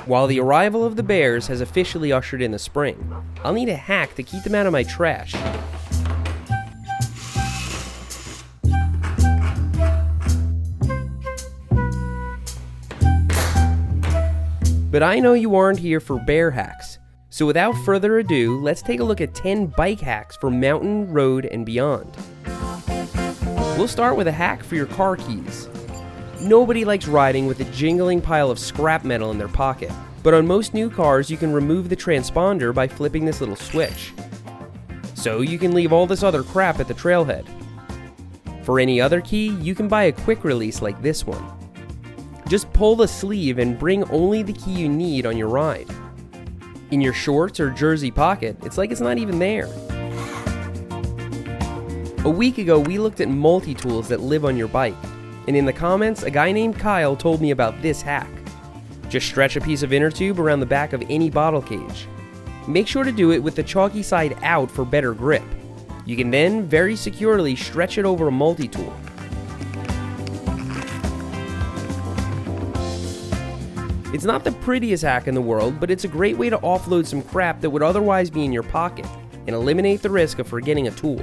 While the arrival of the bears has officially ushered in the spring, I'll need a hack to keep them out of my trash. But I know you aren't here for bear hacks, so without further ado, let's take a look at 10 bike hacks for mountain, road, and beyond. We'll start with a hack for your car keys. Nobody likes riding with a jingling pile of scrap metal in their pocket, but on most new cars you can remove the transponder by flipping this little switch. So you can leave all this other crap at the trailhead. For any other key, you can buy a quick release like this one. Just pull the sleeve and bring only the key you need on your ride. In your shorts or jersey pocket, it's like it's not even there. A week ago, we looked at multi-tools that live on your bike, and in the comments, a guy named Kyle told me about this hack. Just stretch a piece of inner tube around the back of any bottle cage. Make sure to do it with the chalky side out for better grip. You can then very securely stretch it over a multi-tool. It's not the prettiest hack in the world, but it's a great way to offload some crap that would otherwise be in your pocket and eliminate the risk of forgetting a tool.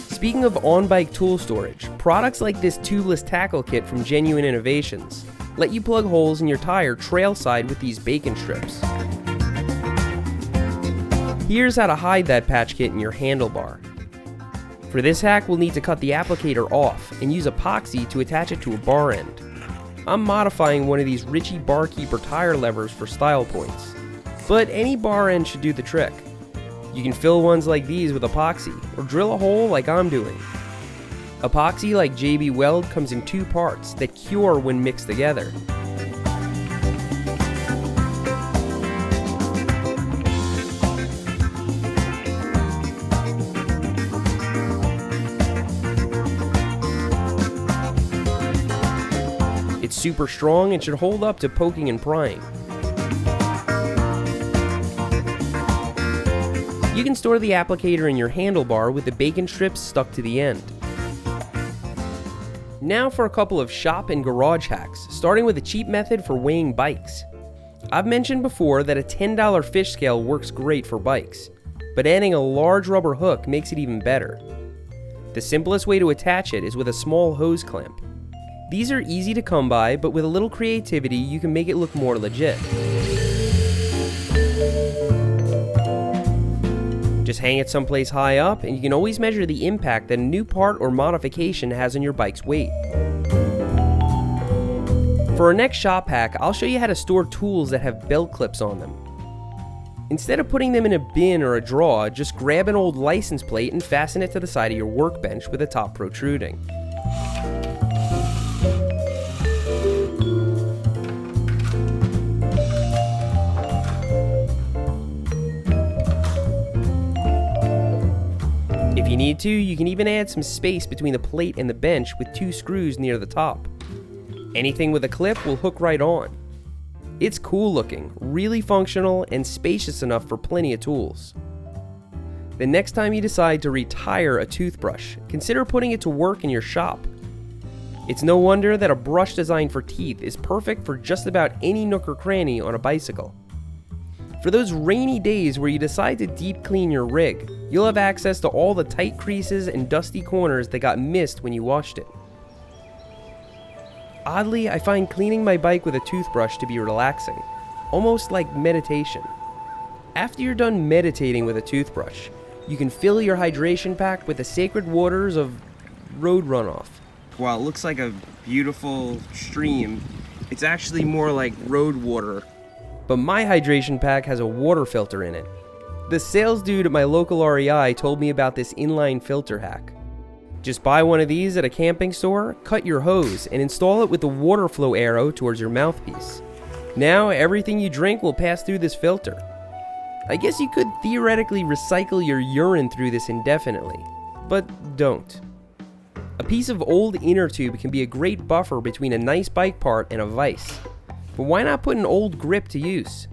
Speaking of on-bike tool storage, products like this tubeless tackle kit from Genuine Innovations let you plug holes in your tire trail side with these bacon strips. Here's how to hide that patch kit in your handlebar. For this hack, we'll need to cut the applicator off and use epoxy to attach it to a bar end. I'm modifying one of these Ritchie Barkeeper tire levers for style points, but any bar end should do the trick. You can fill ones like these with epoxy, or drill a hole like I'm doing. Epoxy like JB Weld comes in 2 parts that cure when mixed together. It's super strong and should hold up to poking and prying. You can store the applicator in your handlebar with the bacon strips stuck to the end. Now for a couple of shop and garage hacks, starting with a cheap method for weighing bikes. I've mentioned before that a $10 fish scale works great for bikes, but adding a large rubber hook makes it even better. The simplest way to attach it is with a small hose clamp. These are easy to come by, but with a little creativity you can make it look more legit. Just hang it someplace high up, and you can always measure the impact that a new part or modification has on your bike's weight. For our next shop hack, I'll show you how to store tools that have belt clips on them. Instead of putting them in a bin or a drawer, just grab an old license plate and fasten it to the side of your workbench with the top protruding. If you need to, you can even add some space between the plate and the bench with 2 screws near the top. Anything with a clip will hook right on. It's cool looking, really functional, and spacious enough for plenty of tools. The next time you decide to retire a toothbrush, consider putting it to work in your shop. It's no wonder that a brush designed for teeth is perfect for just about any nook or cranny on a bicycle. For those rainy days where you decide to deep clean your rig, you'll have access to all the tight creases and dusty corners that got missed when you washed it. Oddly, I find cleaning my bike with a toothbrush to be relaxing, almost like meditation. After you're done meditating with a toothbrush, you can fill your hydration pack with the sacred waters of road runoff. While it looks like a beautiful stream, it's actually more like road water. But my hydration pack has a water filter in it. The sales dude at my local REI told me about this inline filter hack. Just buy one of these at a camping store, cut your hose, and install it with the water flow arrow towards your mouthpiece. Now everything you drink will pass through this filter. I guess you could theoretically recycle your urine through this indefinitely, but don't. A piece of old inner tube can be a great buffer between a nice bike part and a vise. But why not put an old grip to use?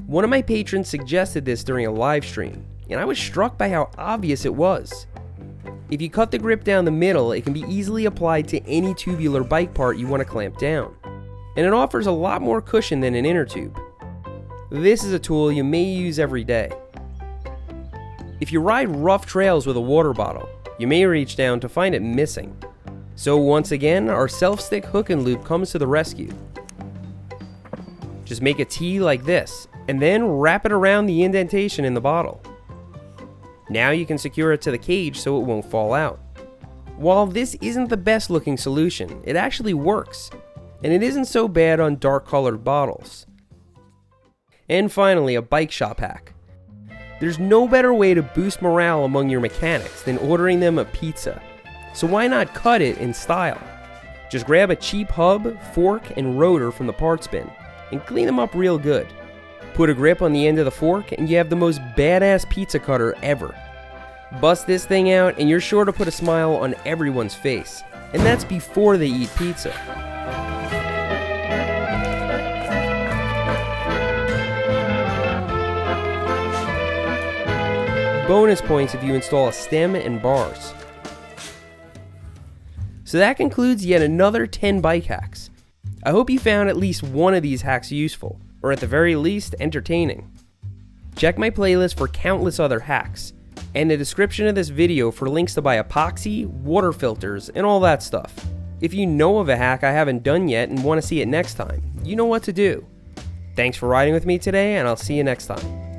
One of my patrons suggested this during a live stream, and I was struck by how obvious it was. If you cut the grip down the middle, it can be easily applied to any tubular bike part you want to clamp down. And it offers a lot more cushion than an inner tube. This is a tool you may use every day. If you ride rough trails with a water bottle, you may reach down to find it missing. So once again, our self-stick hook and loop comes to the rescue. Just make a T like this, and then wrap it around the indentation in the bottle. Now you can secure it to the cage so it won't fall out. While this isn't the best looking solution, it actually works, and it isn't so bad on dark colored bottles. And finally, a bike shop hack. There's no better way to boost morale among your mechanics than ordering them a pizza. So why not cut it in style? Just grab a cheap hub, fork, and rotor from the parts bin, and clean them up real good. Put a grip on the end of the fork and you have the most badass pizza cutter ever. Bust this thing out and you're sure to put a smile on everyone's face. And that's before they eat pizza. Bonus points if you install a stem and bars. So that concludes yet another 10 bike hacks. I hope you found at least one of these hacks useful, or at the very least, entertaining. Check my playlist for countless other hacks, and the description of this video for links to buy epoxy, water filters, and all that stuff. If you know of a hack I haven't done yet and want to see it next time, you know what to do. Thanks for riding with me today, and I'll see you next time.